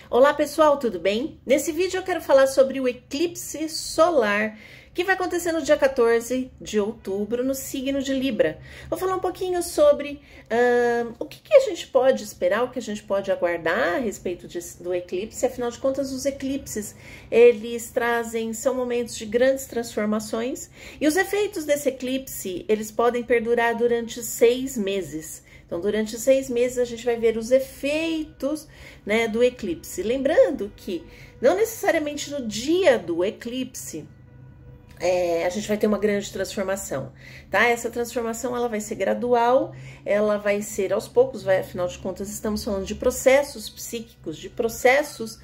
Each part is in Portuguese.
Olá pessoal, tudo bem? Nesse vídeo eu quero falar sobre o eclipse solar que vai acontecer no dia 14 de outubro no signo de Libra. Vou falar um pouquinho sobre o que a gente pode esperar, o que a gente pode aguardar a respeito do eclipse. Afinal de contas, os eclipses, são momentos de grandes transformações e os efeitos desse eclipse, eles podem perdurar durante 6 meses. Então, durante 6 meses, a gente vai ver os efeitos, né, do eclipse. Lembrando que não necessariamente no dia do eclipse, a gente vai ter uma grande transformação, tá? Essa transformação, ela vai ser gradual, ela vai ser aos poucos, afinal de contas, estamos falando de processos psíquicos, de processos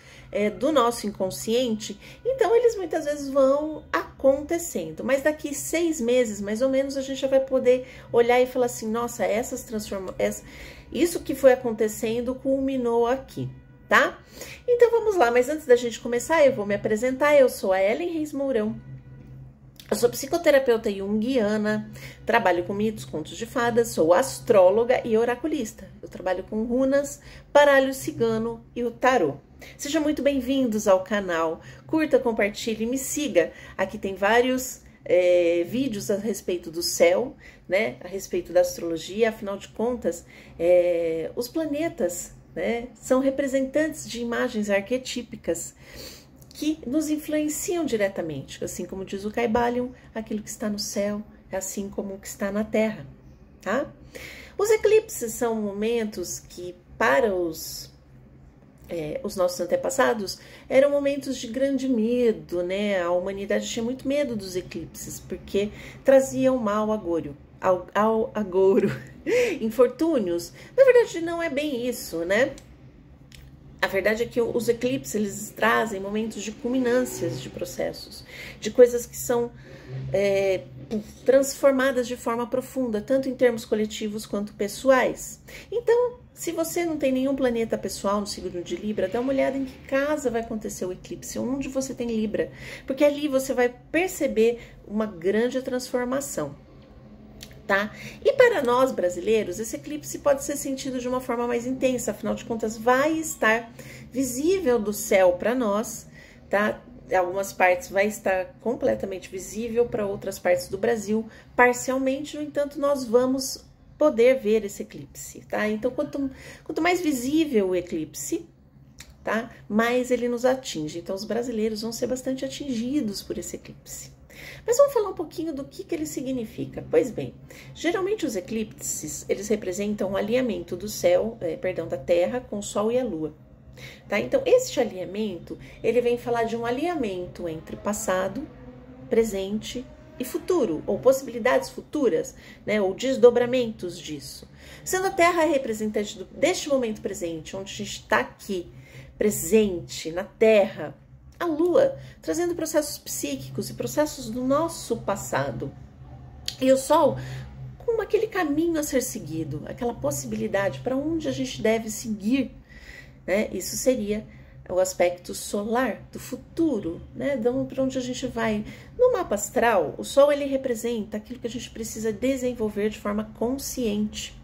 do nosso inconsciente, então eles muitas vezes vão acontecendo, mas daqui 6 meses, mais ou menos, a gente já vai poder olhar e falar assim, nossa, isso que foi acontecendo culminou aqui, tá? Então vamos lá, mas antes da gente começar, eu vou me apresentar, eu sou a Ellen Reis Mourão. Eu sou psicoterapeuta junguiana, trabalho com mitos, contos de fadas, sou astróloga e oraculista. Eu trabalho com runas, baralho cigano e o tarô. Sejam muito bem-vindos ao canal, curta, compartilhe e me siga. Aqui tem vários vídeos a respeito do céu, né, a respeito da astrologia. Afinal de contas, os planetas, né, são representantes de imagens arquetípicas que nos influenciam diretamente, assim como diz o Kybalion, aquilo que está no céu é assim como o que está na terra, tá? Os eclipses são momentos que, para os nossos antepassados, eram momentos de grande medo, né? A humanidade tinha muito medo dos eclipses, porque traziam mal ao agouro, infortúnios. Na verdade, não é bem isso, né? A verdade é que os eclipses, eles trazem momentos de culminâncias de processos, de coisas que são transformadas de forma profunda, tanto em termos coletivos quanto pessoais. Então, se você não tem nenhum planeta pessoal no signo de Libra, dá uma olhada em que casa vai acontecer o eclipse, onde você tem Libra, porque ali você vai perceber uma grande transformação. Tá? E para nós brasileiros, esse eclipse pode ser sentido de uma forma mais intensa, afinal de contas vai estar visível do céu para nós, tá? Algumas partes vai estar completamente visível, para outras partes do Brasil, parcialmente, no entanto, nós vamos poder ver esse eclipse, tá? Então, quanto mais visível o eclipse, tá? Mais ele nos atinge. Então, os brasileiros vão ser bastante atingidos por esse eclipse. Mas vamos falar um pouquinho do que ele significa. Pois bem, geralmente os eclipses, eles representam um alinhamento do céu, da Terra com o Sol e a Lua. Tá? Então, este alinhamento, ele vem falar de um alinhamento entre passado, presente e futuro, ou possibilidades futuras, né, ou desdobramentos disso. Sendo a Terra a representante deste momento presente, onde a gente está aqui, presente na Terra, a Lua, trazendo processos psíquicos e processos do nosso passado. E o Sol, com aquele caminho a ser seguido, aquela possibilidade para onde a gente deve seguir, né? Isso seria o aspecto solar do futuro, né? Para onde a gente vai. No mapa astral, o Sol, ele representa aquilo que a gente precisa desenvolver de forma consciente,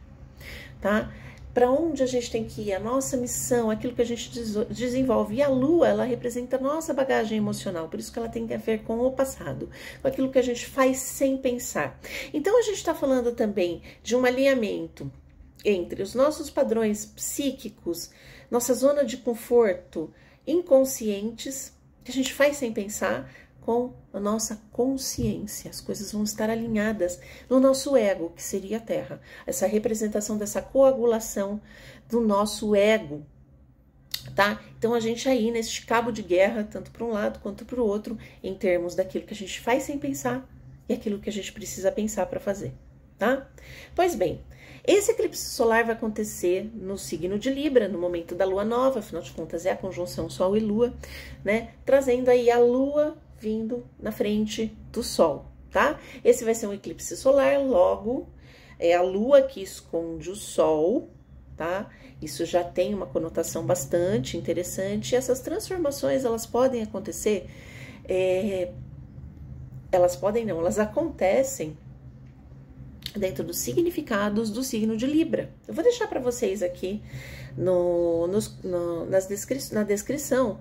tá? Para onde a gente tem que ir, a nossa missão, aquilo que a gente desenvolve. E a Lua, ela representa a nossa bagagem emocional, por isso que ela tem a ver com o passado, com aquilo que a gente faz sem pensar. Então, a gente está falando também de um alinhamento entre os nossos padrões psíquicos, nossa zona de conforto, inconscientes, que a gente faz sem pensar, com a nossa consciência. As coisas vão estar alinhadas no nosso ego, que seria a Terra. Essa representação dessa coagulação do nosso ego, tá? Então, a gente aí neste cabo de guerra, tanto para um lado quanto para o outro, em termos daquilo que a gente faz sem pensar e aquilo que a gente precisa pensar para fazer, tá? Pois bem, esse eclipse solar vai acontecer no signo de Libra, no momento da Lua nova, afinal de contas é a conjunção Sol e Lua, né? Trazendo aí a Lua vindo na frente do Sol, tá? Esse vai ser um eclipse solar, logo é a Lua que esconde o Sol, tá? Isso já tem uma conotação bastante interessante. E essas transformações, elas podem acontecer, elas acontecem dentro dos significados do signo de Libra. Eu vou deixar para vocês aqui na descrição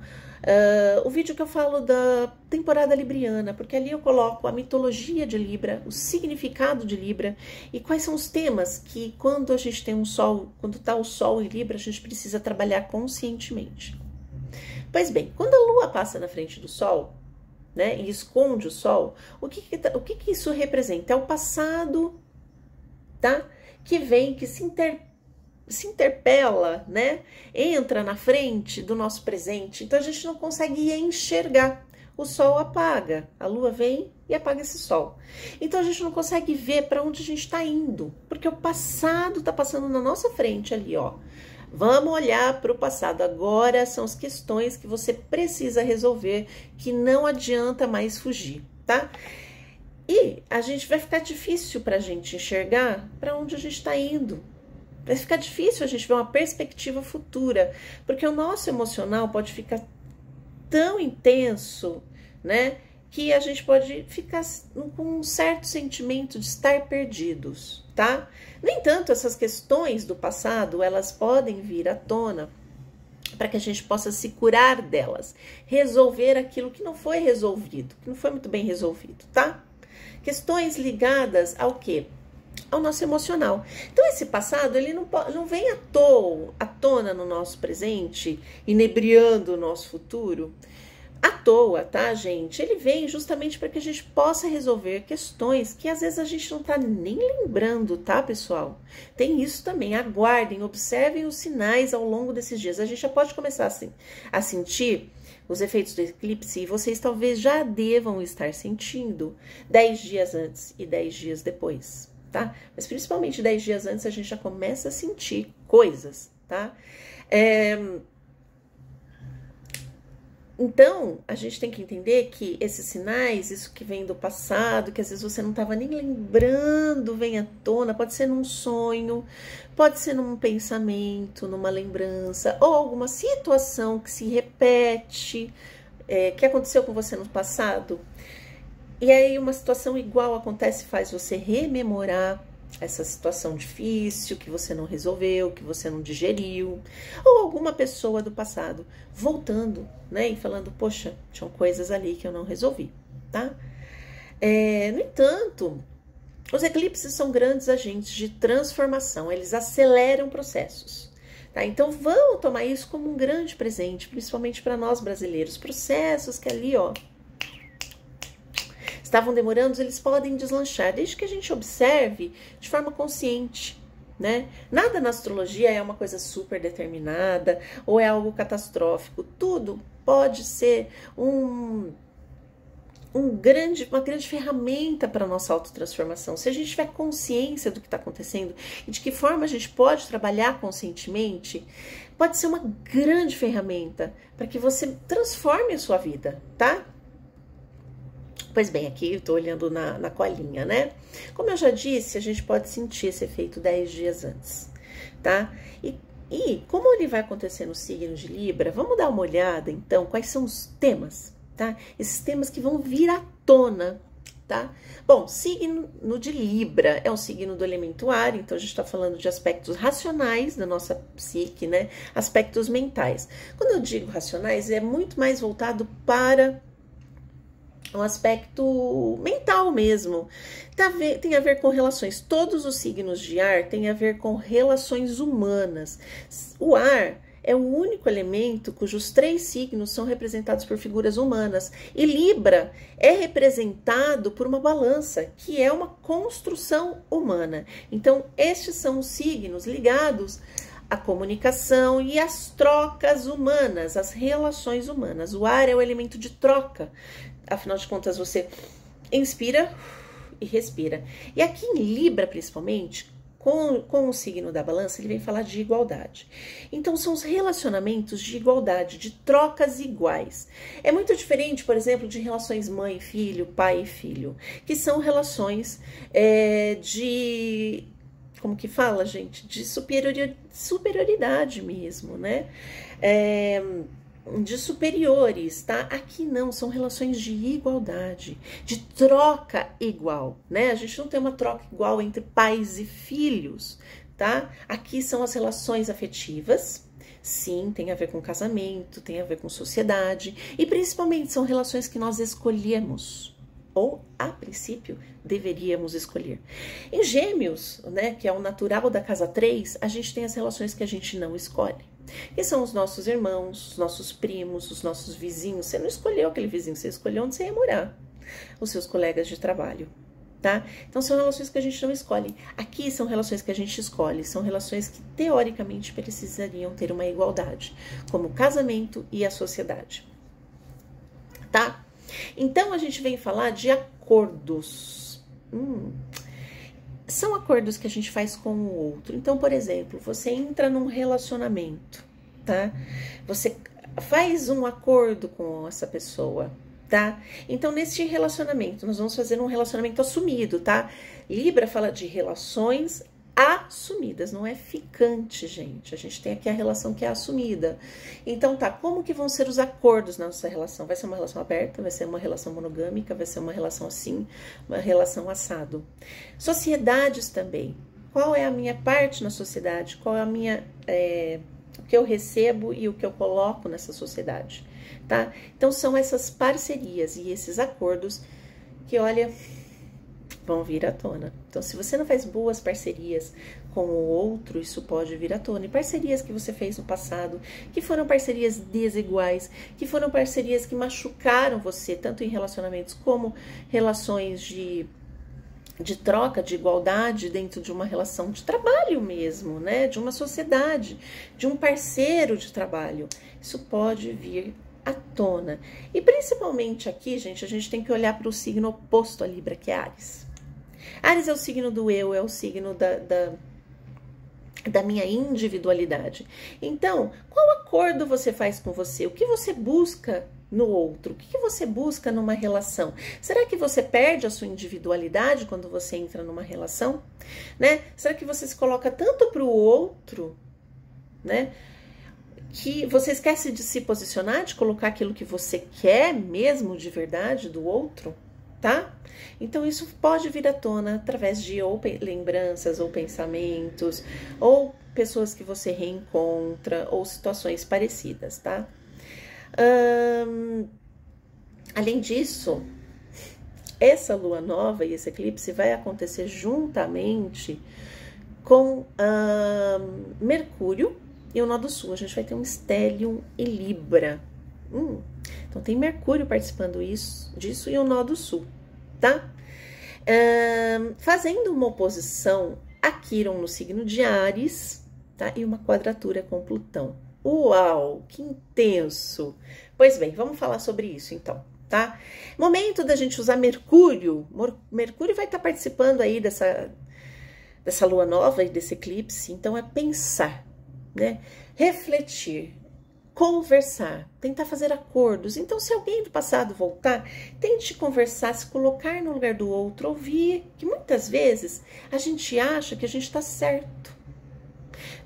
o vídeo que eu falo da temporada libriana, porque ali eu coloco a mitologia de Libra, o significado de Libra e quais são os temas que quando a gente tem um Sol, quando tá o Sol em Libra, a gente precisa trabalhar conscientemente. Pois bem, quando a Lua passa na frente do Sol, né, e esconde o Sol, o que isso representa? É o passado, tá? Que vem, que se interpela, né? Entra na frente do nosso presente. Então a gente não consegue enxergar. O Sol apaga, a Lua vem e apaga esse Sol. Então a gente não consegue ver para onde a gente está indo, porque o passado está passando na nossa frente ali, ó. Vamos olhar para o passado. Agora são as questões que você precisa resolver, que não adianta mais fugir, tá? E a gente vai ficar difícil para a gente enxergar para onde a gente está indo. Vai ficar difícil a gente ver uma perspectiva futura, porque o nosso emocional pode ficar tão intenso, né, que a gente pode ficar com um certo sentimento de estar perdidos, tá? No entanto, essas questões do passado, elas podem vir à tona para que a gente possa se curar delas, resolver aquilo que não foi resolvido, que não foi muito bem resolvido, tá? Questões ligadas ao quê? Ao nosso emocional. Então, esse passado, ele não vem à tona no nosso presente, inebriando o nosso futuro, à toa, tá, gente? Ele vem justamente para que a gente possa resolver questões que às vezes a gente não tá nem lembrando, tá, pessoal? Tem isso também. Aguardem, observem os sinais ao longo desses dias. A gente já pode começar assim, a sentir os efeitos do eclipse, e vocês talvez já devam estar sentindo 10 dias antes e 10 dias depois, tá? Mas principalmente 10 dias antes a gente já começa a sentir coisas, tá? Então, a gente tem que entender que esses sinais, isso que vem do passado, que às vezes você não estava nem lembrando, vem à tona, pode ser num sonho, pode ser num pensamento, numa lembrança, ou alguma situação que se repete, que aconteceu com você no passado. E aí uma situação igual acontece, faz você rememorar essa situação difícil que você não resolveu, que você não digeriu, ou alguma pessoa do passado voltando, né, e falando, poxa, tinham coisas ali que eu não resolvi, tá? No entanto, os eclipses são grandes agentes de transformação, eles aceleram processos, tá? Então vamos tomar isso como um grande presente, principalmente para nós brasileiros, processos que ali, ó, estavam demorando, eles podem deslanchar, desde que a gente observe de forma consciente, né? Nada na astrologia é uma coisa super determinada ou é algo catastrófico. Tudo pode ser uma grande ferramenta para a nossa autotransformação. Se a gente tiver consciência do que está acontecendo e de que forma a gente pode trabalhar conscientemente, pode ser uma grande ferramenta para que você transforme a sua vida, tá? Pois bem, aqui eu tô olhando na colinha, né? Como eu já disse, a gente pode sentir esse efeito 10 dias antes, tá? E como ele vai acontecer no signo de Libra, vamos dar uma olhada, então, quais são os temas, tá? Esses temas que vão vir à tona, tá? Bom, signo de Libra é um signo do elemento ar, então a gente tá falando de aspectos racionais da nossa psique, né? Aspectos mentais. Quando eu digo racionais, é muito mais voltado para um aspecto mental mesmo, tem a ver com relações. Todos os signos de ar têm a ver com relações humanas. O ar é o único elemento cujos 3 signos são representados por figuras humanas. E Libra é representado por uma balança, que é uma construção humana. Então, estes são os signos ligados à comunicação e às trocas humanas, às relações humanas. O ar é o elemento de troca. Afinal de contas, você inspira e respira. E aqui em Libra, principalmente, com o signo da balança, ele vem falar de igualdade. Então, são os relacionamentos de igualdade, de trocas iguais. É muito diferente, por exemplo, de relações mãe e filho, pai e filho, que são relações de... Como que fala, gente? De superioridade mesmo, né? de superiores, tá? Aqui não, são relações de igualdade, de troca igual, né? A gente não tem uma troca igual entre pais e filhos, tá? Aqui são as relações afetivas, sim, tem a ver com casamento, tem a ver com sociedade, e principalmente são relações que nós escolhemos, ou a princípio deveríamos escolher. Em Gêmeos, né, que é o natural da casa 3, a gente tem as relações que a gente não escolhe. Que são os nossos irmãos, os nossos primos, os nossos vizinhos. Você não escolheu aquele vizinho, você escolheu onde você ia morar. Os seus colegas de trabalho, tá? Então são relações que a gente não escolhe. Aqui são relações que a gente escolhe, são relações que teoricamente precisariam ter uma igualdade, como o casamento e a sociedade, tá? Então a gente vem falar de acordos. São acordos que a gente faz com o outro. Então, por exemplo, você entra num relacionamento, tá? Você faz um acordo com essa pessoa, tá? Então, nesse relacionamento, nós vamos fazer um relacionamento assumido, tá? Libra fala de relações assumidas, não é ficante, gente. A gente tem aqui a relação que é assumida. Então, tá, como que vão ser os acordos na nossa relação? Vai ser uma relação aberta, vai ser uma relação monogâmica, vai ser uma relação assim, uma relação assado. Sociedades também. Qual é a minha parte na sociedade? Qual é a minha... o que eu recebo e o que eu coloco nessa sociedade, tá? Então, são essas parcerias e esses acordos que, olha... vão vir à tona. Então, se você não faz boas parcerias com o outro, isso pode vir à tona. E parcerias que você fez no passado, que foram parcerias desiguais, que foram parcerias que machucaram você, tanto em relacionamentos como relações de troca, de igualdade dentro de uma relação de trabalho mesmo, né? De uma sociedade, de um parceiro de trabalho. Isso pode vir à tona. E principalmente aqui, gente, a gente tem que olhar para o signo oposto a Libra, que é Áries. Áries é o signo do eu, é o signo da minha individualidade. Então, qual acordo você faz com você? O que você busca no outro? O que você busca numa relação? Será que você perde a sua individualidade quando você entra numa relação? Né? Será que você se coloca tanto para o outro, né? Que você esquece de se posicionar, de colocar aquilo que você quer mesmo de verdade do outro? Tá? Então, isso pode vir à tona através de ou lembranças, ou pensamentos, ou pessoas que você reencontra, ou situações parecidas, tá? Além disso, essa lua nova e esse eclipse vai acontecer juntamente com Mercúrio e o nó do sul. A gente vai ter um stellium em Libra. Então, tem Mercúrio participando disso e o nó do sul, tá? Fazendo uma oposição a Quirón no signo de Áries, tá? E uma quadratura com Plutão. Uau, que intenso! Pois bem, vamos falar sobre isso então, tá? Momento da gente usar Mercúrio. Mercúrio vai estar participando aí dessa lua nova e desse eclipse, então é pensar, né? Refletir, conversar, tentar fazer acordos. Então, se alguém do passado voltar, tente conversar, se colocar no lugar do outro, ouvir, que muitas vezes a gente acha que a gente está certo,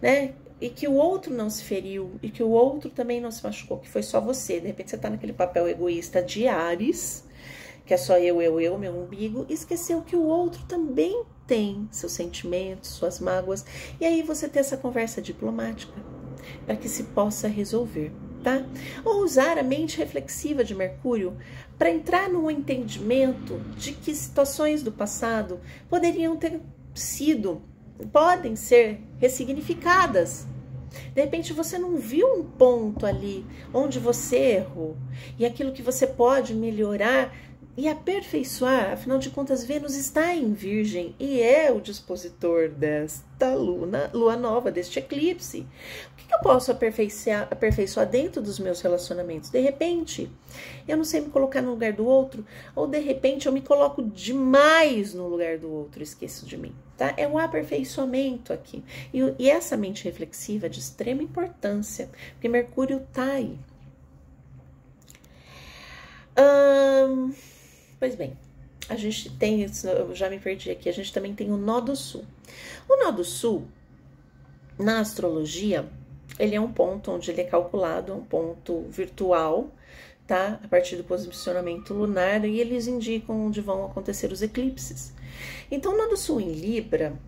né? E que o outro não se feriu, e que o outro também não se machucou, que foi só você. De repente você tá naquele papel egoísta de Áries, que é só eu, meu umbigo, e esqueceu que o outro também tem seus sentimentos, suas mágoas, e aí você tem essa conversa diplomática, para que se possa resolver, tá? Ou usar a mente reflexiva de Mercúrio para entrar num entendimento de que situações do passado poderiam ter sido, podem ser ressignificadas. De repente você não viu um ponto ali onde você errou e aquilo que você pode melhorar e aperfeiçoar. Afinal de contas, Vênus está em Virgem e é o dispositor desta lua nova, deste eclipse. O que eu posso aperfeiçoar dentro dos meus relacionamentos? De repente, eu não sei me colocar no lugar do outro, ou de repente eu me coloco demais no lugar do outro, esqueço de mim, tá? É um aperfeiçoamento aqui. E essa mente reflexiva é de extrema importância, porque Mercúrio tá aí. Pois bem, a gente tem, eu já me perdi aqui, a gente também tem o nó do sul. O nó do sul, na astrologia, ele é um ponto onde ele é calculado, é um ponto virtual, tá? A partir do posicionamento lunar, e eles indicam onde vão acontecer os eclipses. Então, o Nodo Sul em Libra,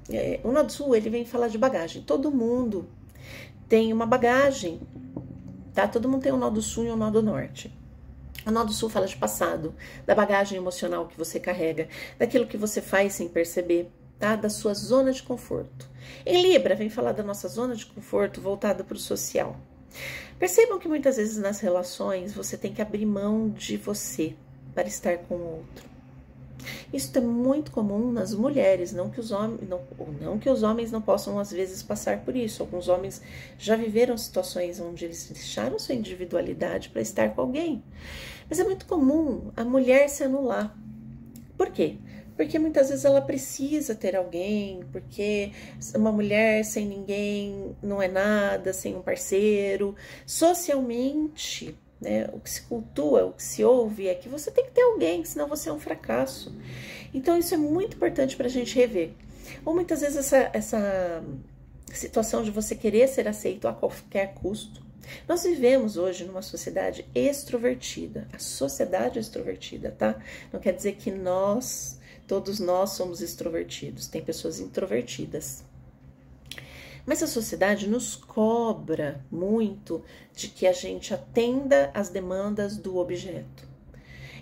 o Nodo Sul, ele vem falar de bagagem. Todo mundo tem uma bagagem, tá? Todo mundo tem um Nodo Sul e um Nodo Norte. O Nodo Sul fala de passado, da bagagem emocional que você carrega, daquilo que você faz sem perceber, tá? Da sua zona de conforto. Em Libra, vem falar da nossa zona de conforto voltada para o social. Percebam que muitas vezes nas relações você tem que abrir mão de você para estar com o outro. Isso é muito comum nas mulheres, não que os homens não possam às vezes passar por isso. Alguns homens já viveram situações onde eles deixaram sua individualidade para estar com alguém. Mas é muito comum a mulher se anular. Por quê? Porque muitas vezes ela precisa ter alguém, porque uma mulher sem ninguém não é nada, sem um parceiro. Socialmente, né, o que se cultua, o que se ouve é que você tem que ter alguém, senão você é um fracasso. Então isso é muito importante para a gente rever. Ou muitas vezes essa situação de você querer ser aceito a qualquer custo. Nós vivemos hoje numa sociedade extrovertida. A sociedade é extrovertida, tá? Não quer dizer que todos nós somos extrovertidos. Tem pessoas introvertidas. Mas a sociedade nos cobra muito de que a gente atenda às demandas do objeto.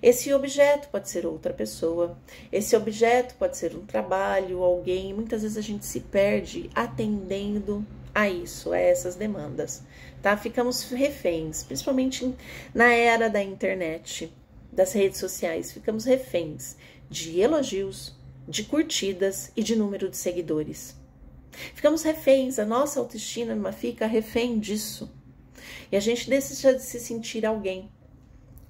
Esse objeto pode ser outra pessoa, esse objeto pode ser um trabalho, alguém. Muitas vezes a gente se perde atendendo a isso, a essas demandas, tá? Ficamos reféns, principalmente na era da internet, das redes sociais, ficamos reféns de elogios, de curtidas e de número de seguidores. Ficamos reféns, a nossa autoestima fica refém disso. E a gente deixa de se sentir alguém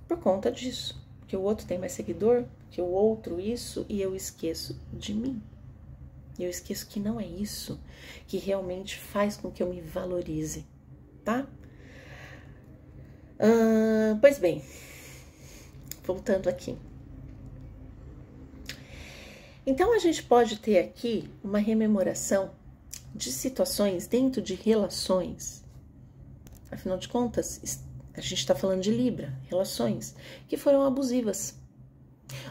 por conta disso. Que o outro tem mais seguidor, que o outro isso, e eu esqueço de mim. Eu esqueço que não é isso que realmente faz com que eu me valorize, tá? Pois bem, voltando aqui. Então a gente pode ter aqui uma rememoração de situações dentro de relações. Afinal de contas, a gente está falando de Libra, relações que foram abusivas.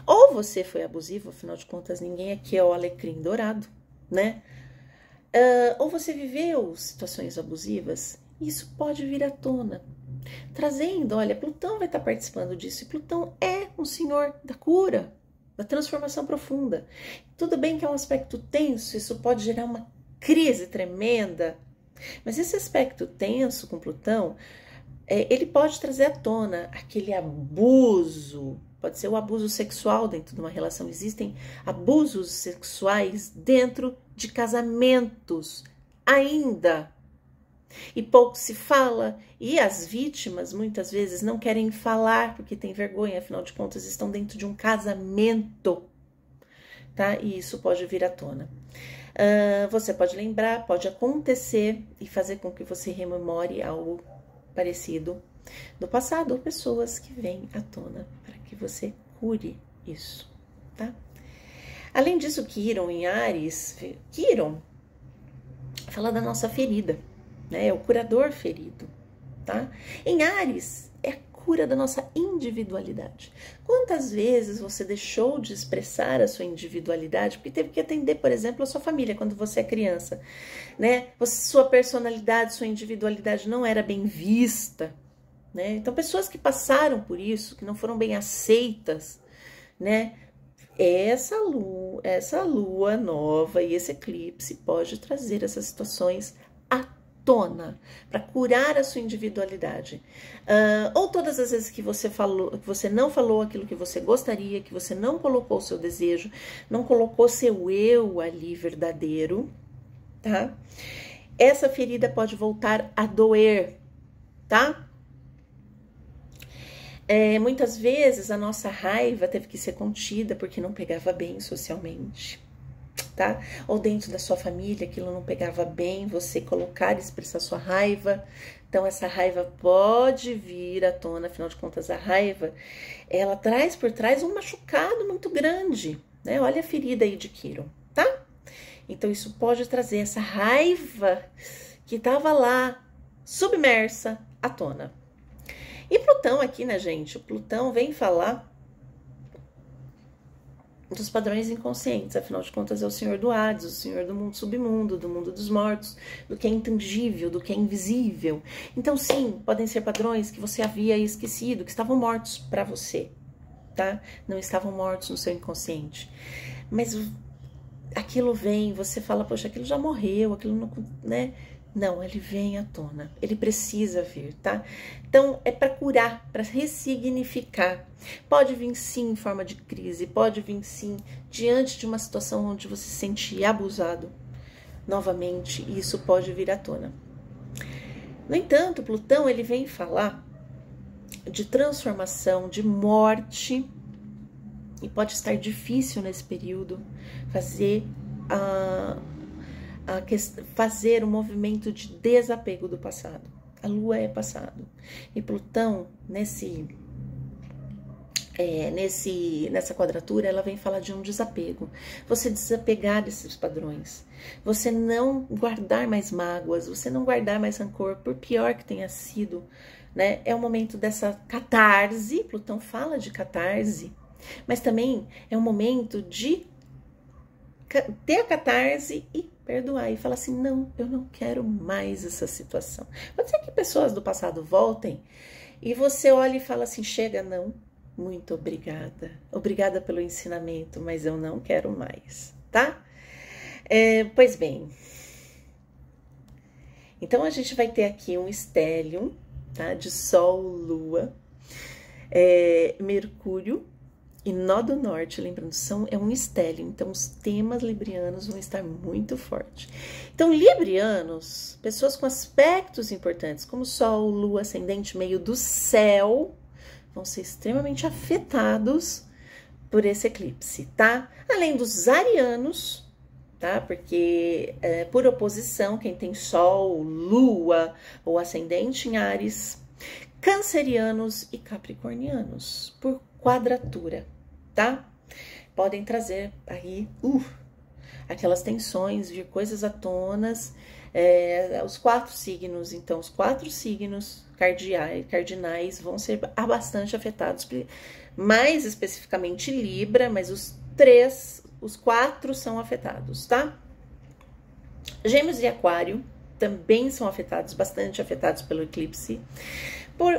Ou você foi abusivo, afinal de contas, ninguém aqui é o alecrim dourado, né? Ou você viveu situações abusivas, isso pode vir à tona. Trazendo, olha, Plutão vai estar participando disso, e Plutão é um senhor da cura, da transformação profunda. Tudo bem que é um aspecto tenso, isso pode gerar uma crise tremenda, mas esse aspecto tenso com Plutão, ele pode trazer à tona aquele abuso, pode ser o abuso sexual dentro de uma relação. Existem abusos sexuais dentro de casamentos ainda, e pouco se fala, e as vítimas muitas vezes não querem falar porque tem vergonha, afinal de contas estão dentro de um casamento, tá? E isso pode vir à tona. Você pode lembrar, pode acontecer e fazer com que você rememore algo parecido do passado, ou pessoas que vêm à tona para que você cure isso, tá? Além disso, Quiron em Áries, Quiron fala da nossa ferida, né? É o curador ferido, tá? Em Áries é a cura da nossa individualidade. Quantas vezes você deixou de expressar a sua individualidade porque teve que atender, por exemplo, a sua família quando você é criança, né? Sua personalidade, sua individualidade não era bem vista, né? Então, pessoas que passaram por isso, que não foram bem aceitas, né? Essa lua nova e esse eclipse pode trazer essas situações à tona, para curar a sua individualidade. Ou todas as vezes que você falou, que você não falou aquilo que você gostaria, que você não colocou o seu desejo, não colocou seu eu ali verdadeiro, tá? Essa ferida pode voltar a doer, tá? Muitas vezes a nossa raiva teve que ser contida porque não pegava bem socialmente, tá? Ou dentro da sua família aquilo não pegava bem, você colocar e expressar sua raiva. Então essa raiva pode vir à tona, afinal de contas a raiva, ela traz por trás um machucado muito grande, né? Olha a ferida aí de Quiron, tá? Então isso pode trazer essa raiva que estava lá, submersa à tona. E Plutão aqui, né, gente? O Plutão vem falar dos padrões inconscientes, afinal de contas é o senhor do Hades, o senhor do mundo submundo, do mundo dos mortos, do que é intangível, do que é invisível. Então sim, podem ser padrões que você havia esquecido, que estavam mortos para você, tá? Não estavam mortos no seu inconsciente. Mas aquilo vem, você fala, poxa, aquilo já morreu, aquilo não, né? Não, ele vem à tona, ele precisa vir, tá? Então, é para curar, para ressignificar. Pode vir sim em forma de crise, pode vir sim diante de uma situação onde você se sente abusado. Novamente, isso pode vir à tona. No entanto, Plutão, ele vem falar de transformação, de morte, e pode estar difícil nesse período fazer um movimento de desapego do passado. A Lua é passado. E Plutão, nessa quadratura, ela vem falar de um desapego. Você desapegar desses padrões. Você não guardar mais mágoas, você não guardar mais rancor, por pior que tenha sido, né? É o momento dessa catarse. Plutão fala de catarse, mas também é um momento de ter a catarse e perdoar e falar assim, não, eu não quero mais essa situação. Pode ser que pessoas do passado voltem e você olha e fala assim, chega, não, muito obrigada. Obrigada pelo ensinamento, mas eu não quero mais, tá? Pois bem, então a gente vai ter aqui um stellium, tá? De Sol, Lua, Mercúrio, e nó do norte, lembrando, é um stellium, então os temas librianos vão estar muito fortes. Então, librianos, pessoas com aspectos importantes, como Sol, Lua, Ascendente, meio do céu, vão ser extremamente afetados por esse eclipse, tá? Além dos arianos, tá? Porque, por oposição, quem tem Sol, Lua ou Ascendente em Áries, cancerianos e capricornianos, por quadratura, tá? Podem trazer aí aquelas tensões, de coisas à tonas, os 4 signos. Então, os 4 signos cardinais vão ser bastante afetados, mais especificamente Libra, mas os 4 são afetados, tá? Gêmeos e Aquário também são bastante afetados pelo eclipse.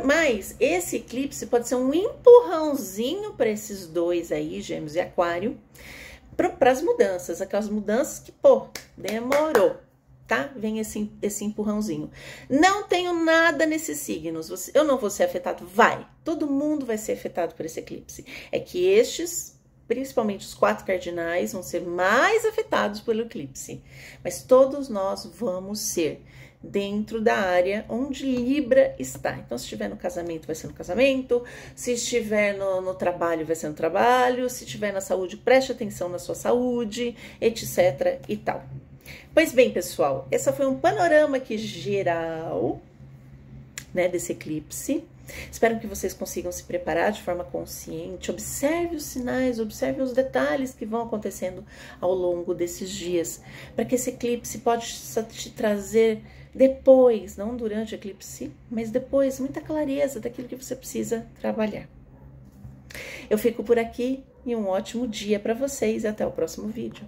Mas esse eclipse pode ser um empurrãozinho para esses dois aí, Gêmeos e Aquário, para as mudanças, aquelas mudanças que, demorou, tá? Vem esse empurrãozinho. Não tenho nada nesses signos, eu não vou ser afetado? Vai, todo mundo vai ser afetado por esse eclipse. É que principalmente os 4 cardinais, vão ser mais afetados pelo eclipse, mas todos nós vamos ser dentro da área onde Libra está. Então, se estiver no casamento, vai ser no casamento. Se estiver no trabalho, vai ser no trabalho. Se estiver na saúde, preste atenção na sua saúde, etc. e tal. Pois bem, pessoal, esse foi um panorama aqui geral, né, desse eclipse. Espero que vocês consigam se preparar de forma consciente. Observe os sinais, observe os detalhes que vão acontecendo ao longo desses dias, para que esse eclipse possa te trazer depois, não durante o eclipse, mas depois, muita clareza daquilo que você precisa trabalhar. Eu fico por aqui e um ótimo dia para vocês e até o próximo vídeo.